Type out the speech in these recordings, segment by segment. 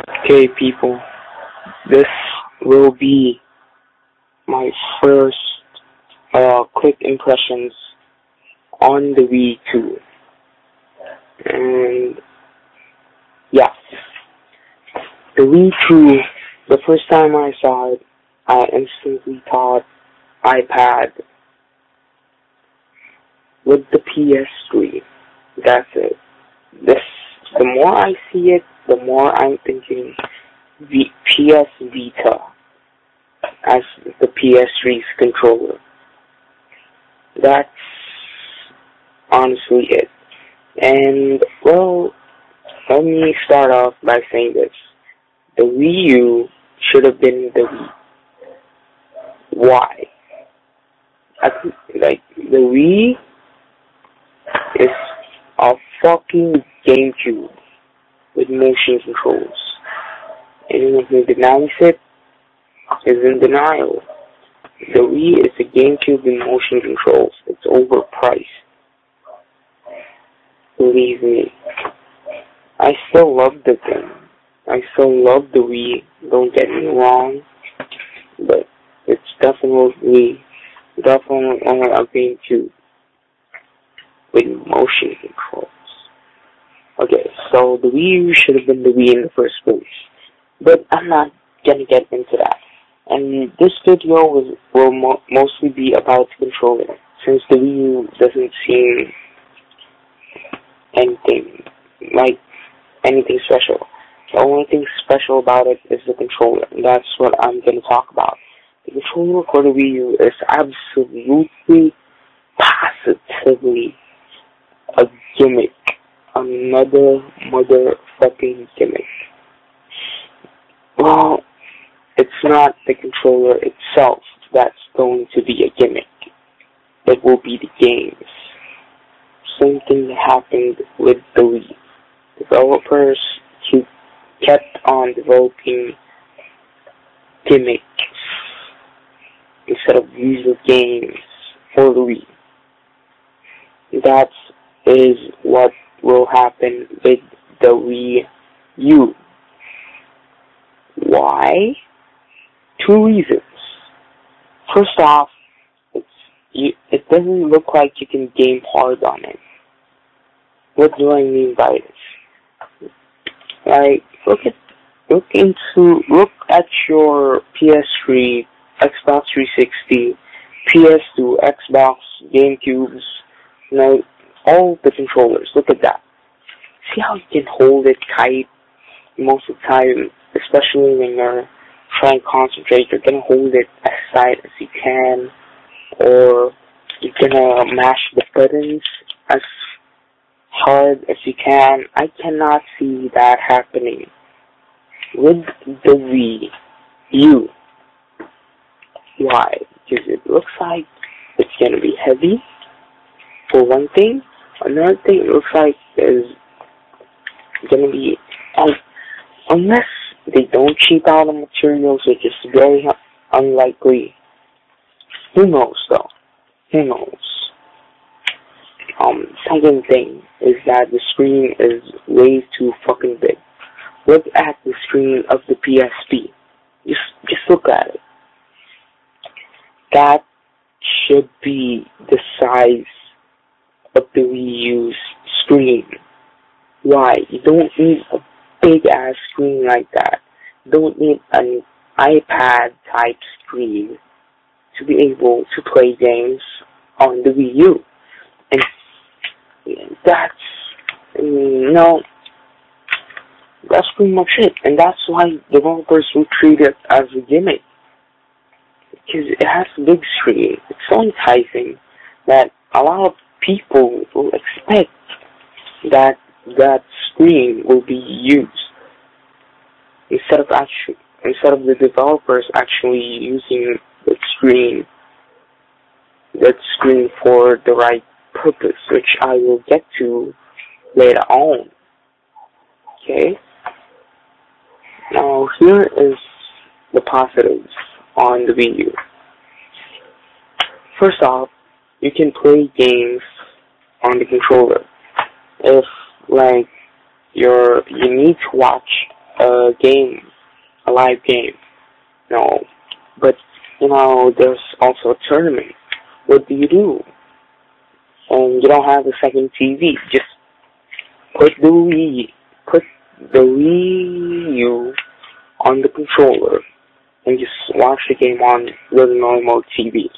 Okay, people, this will be my first quick impressions on the Wii 2. And yeah, the Wii 2, the first time I saw it, I instantly thought iPad with the PS3. That's it. The more I see it, the more I'm thinking the PS Vita as the PS3's controller. That's honestly it. And, well, let me start off by saying this. The Wii U should have been the Wii. Why? Like, the Wii is a fucking GameCube with motion controls. Anyone who denies it is in denial. The Wii is a GameCube with motion controls. It's overpriced. Believe me. I still love the thing. I still love the Wii, don't get me wrong. But it's definitely only a GameCube with motion controls. Okay, so the Wii U should have been the Wii in the first place. But I'm not gonna get into that. And this video will mostly be about the controller, since the Wii U doesn't seem anything special. The only thing special about it is the controller, and that's what I'm gonna talk about. The controller for the Wii U is absolutely, positively a gimmick. Another motherfucking gimmick. Well, it's not the controller itself that's going to be a gimmick. It will be the games. Same thing happened with the Wii. Developers kept on developing gimmicks instead of user games for the Wii. That is what will happen with the Wii U. Why? Two reasons. First off, it doesn't look like you can game hard on it. What do I mean by this? Like, look at your PS3, Xbox 360, PS2, Xbox, GameCubes, all the controllers. Look at that. See how you can hold it tight most of the time, especially when you're trying to concentrate. You're gonna hold it as tight as you can, or you're gonna mash the buttons as hard as you can. I cannot see that happening with the Wii U. Why? Because it looks like it's gonna be heavy, for one thing. Another thing it looks like is gonna be, unless they don't cheap out on materials, which is very unlikely. Who knows though? Who knows? Second thing is that the screen is way too fucking big. Look at the screen of the PSP. Just look at it. That should be the size of the Wii U's screen. Why? You don't need a big ass screen like that. You don't need an iPad type screen to be able to play games on the Wii U. And that's pretty much it. And that's why developers will treat it as a gimmick. Because it has a big screen. It's so enticing that a lot of people will expect that screen will be used instead of the developers actually using that screen for the right purpose, which I will get to later on. Okay? Now here is the positives on the Wii U. First off, you can play games on the controller. If you need to watch a game, a live game. No, but there's also a tournament. What do you do? And you don't have a second TV. Just put the Wii U on the controller and just watch the game on the normal TV.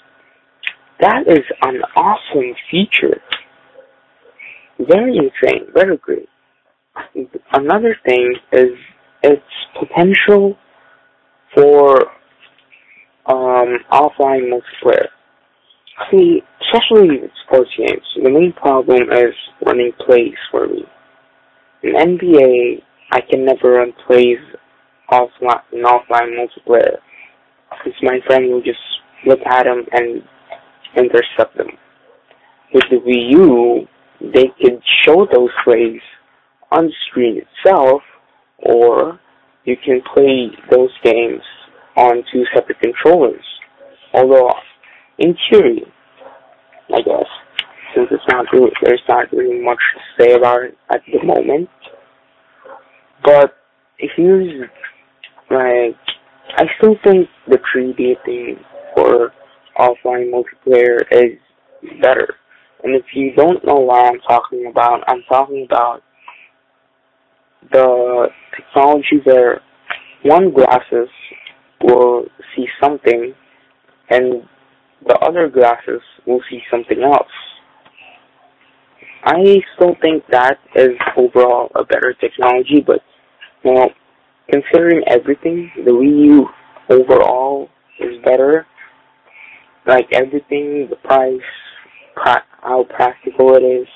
That is an awesome feature. Very insane, very great. Another thing is its potential for offline multiplayer. See, especially with sports games, the main problem is running plays for me. In NBA, I can never run plays in offline multiplayer because my friend will just look at them and intercept them. With the Wii U, they could show those plays on the screen itself, or you can play those games on two separate controllers. Although, in theory, I guess, since there's not really much to say about it at the moment. But if you I still think the 3D thing for offline multiplayer is better. And if you don't know what I'm talking about the technology where one glasses will see something and the other glasses will see something else. I still think that is overall a better technology, but considering everything, the Wii U overall is better. Like everything, the price, how practical it is.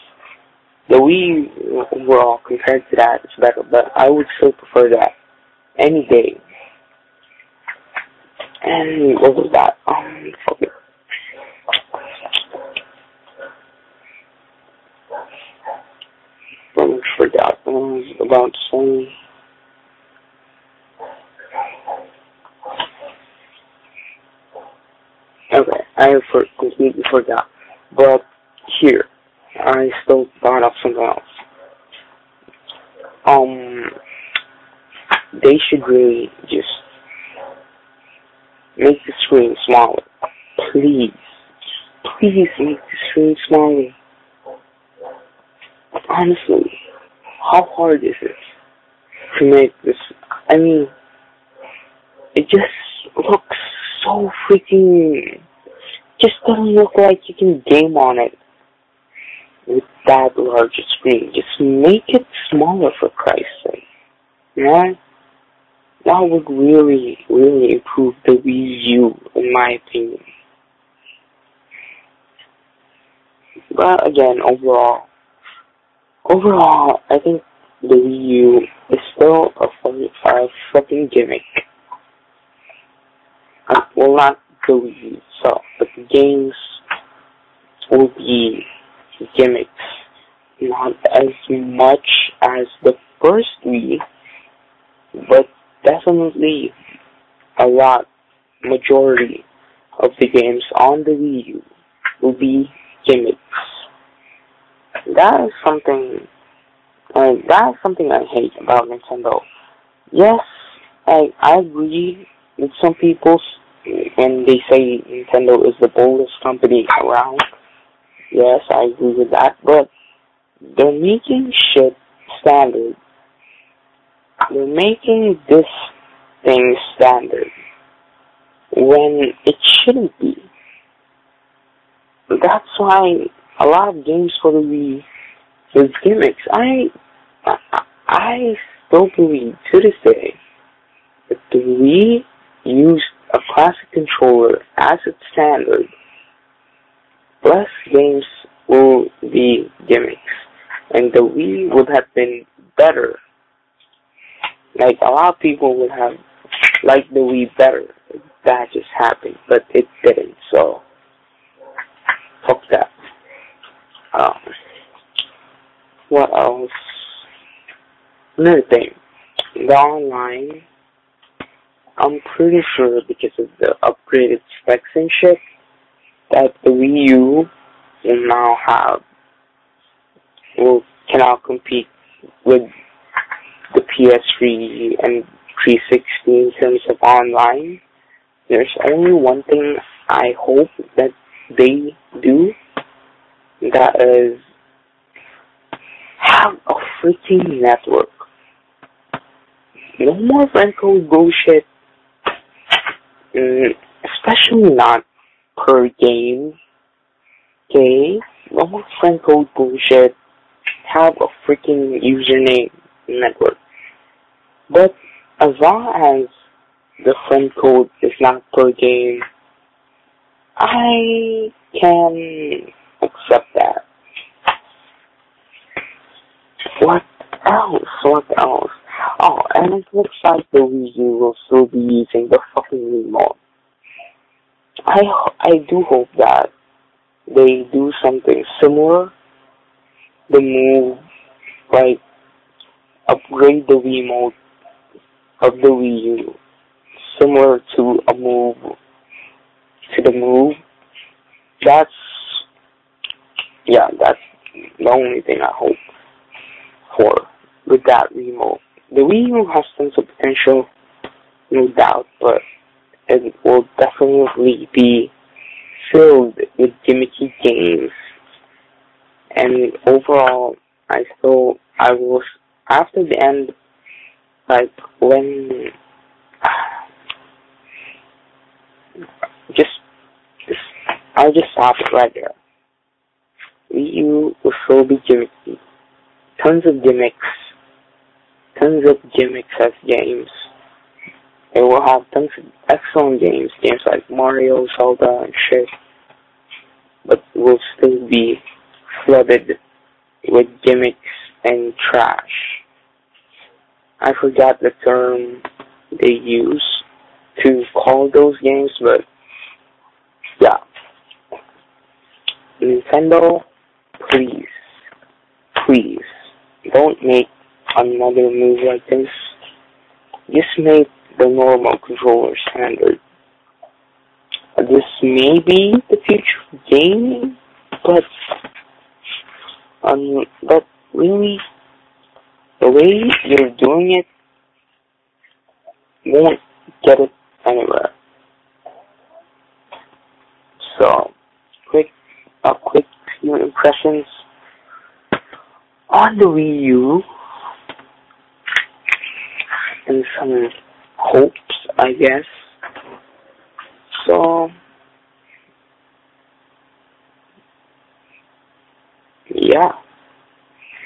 The Wii U overall compared to that is better, but I would still prefer that any day. And what was that? Okay. I almost forgot what I was about to say. Okay, I completely forgot. But here, I still thought of something else. They should really just make the screen smaller. Please. Please make the screen smaller. Honestly, how hard is it to make this? I mean, it just looks so freaking... Just doesn't look like you can game on it with that large screen. Just make it smaller, for Christ's sake. That would really, really improve the Wii U, in my opinion. But again, overall, I think the Wii U is still a fucking gimmick. Well, not the Wii U itself, but the games will be gimmicks. Not as much as the first Wii, but definitely majority of the games on the Wii U will be gimmicks. That is something I hate about Nintendo. Yes, I agree with some people when they say Nintendo is the boldest company around. Yes, I agree with that, but they're making shit standard. They're making this thing standard when it shouldn't be. That's why a lot of games for the Wii is gimmicks. I still believe to this day that the Wii used a classic controller as its standard. Less games will be gimmicks, and the Wii would have been better. Like, a lot of people would have liked the Wii better if that just happened, but it didn't, so fuck that. What else? Another thing, the online, I'm pretty sure because of the upgraded specs and shit, that the Wii U can now compete with the PS3 and 360 in terms of online. There's only one thing I hope that they do. That is have a freaking network. No more friend code bullshit. Especially not per game. Okay? No more friend code bullshit. Have a freaking username network. But as long as the friend code is not per game, I can accept that. What else? What else? Oh, and it looks like the Wii-U will still be using the fucking remote. I do hope that they do something similar. The move, like, upgrade the remote of the Wii-U, similar to a move, to the move. That's the only thing I hope for with that remote. The Wii U has tons of potential, no doubt, but it will definitely be filled with gimmicky games. And overall, I was, after the end, like, when, I'll just stop it right there. Wii U will still be gimmicky. Tons of gimmicks as games. It will have tons of excellent games like Mario, Zelda, and shit. But it will still be flooded with gimmicks and trash. I forgot the term they use to call those games, but yeah. Nintendo, please, don't make another move like this. Just make the normal controller standard. This may be the future of gaming, but really, the way you're doing it won't get it anywhere. So, quick few impressions on the Wii U and some hopes, I guess. So, yeah.